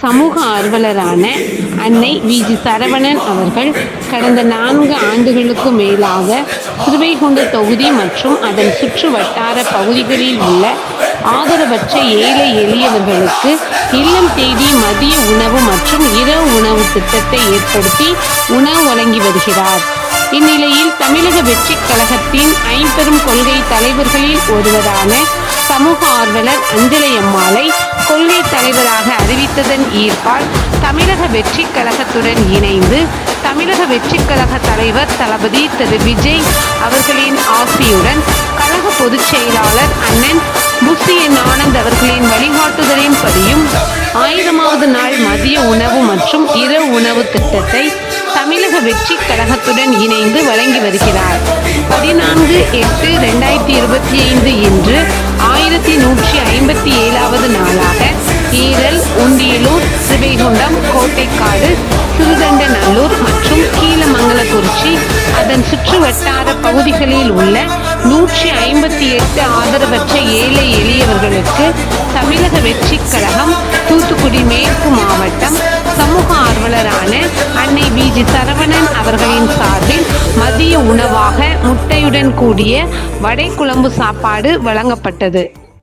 சமூக ஆர்வலரான அன்னை வி.ஜி. சரவணன் அவர்கள் கடந்த 4 ஆண்டுகளுக்கு மேலாக ஸ்ரீவைகுண்டம் தொகுதி மற்றும் அதன் சுற்று வட்டார பகுதிகளில் உள்ள ஆதரவற்ற ஏழை எளியவர்களுக்கு இல்லம் தேடி மதிய உணவு மற்றும் இரவு உணவு திட்டத்தை ஏற்படுத்தி உணவு வழங்கி வருகிறார். இந்நிலையில் தமிழக வெற்றிக் கழகத்தின் ஐம்பெரும் கொள்கை தலைவர்களில் ஒருவரான சமூக ஆர்வலர் அஞ்சலை அம்மாளை கொள்கை தலைவராக அறிவித்ததன் ஈர்ப்பால் தமிழக வெற்றிக் கழகத்துடன் இணைந்து தமிழக வெற்றிக் கழக தலைவர் தளபதி திரு விஜய் அவர்களின் ஆசியுடன் கழக பொதுச் செயலாளர் அண்ணன் புஷி என் ஆனந்த் அவர்களின் வழிகாட்டுதலின்படியும் 1000வது நாள் மதிய உணவு மற்றும் இரவு உணவு திட்டத்தை தமிழக வெற்றிக் கழகத்துடன் இணைந்து வழங்கி வருகிறார். 14/8/2025 இன்று 1157வது நாளாக ஈரல், உண்டியலூர், ஸ்ரீவைகுண்டம், கோட்டைக்காடு, சிறுதண்டநல்லூர் மற்றும் கீழமங்கலக்குறிச்சி அதன் சுற்று வட்டார பகுதிகளில் உள்ள 158 ஆதரவற்ற ஏழை எளியவர்களுக்கு தமிழக வெற்றிக் கழகம் தூத்துக்குடி மேற்கு மாவட்டம் சமூக ஆர்வலரான அன்னை வி.ஜி. சரவணன் அவர்களின் சார்பில் மதிய உணவாக முட்டையுடன் கூடிய வடை குழம்பு சாப்பாடு வழங்கப்பட்டது.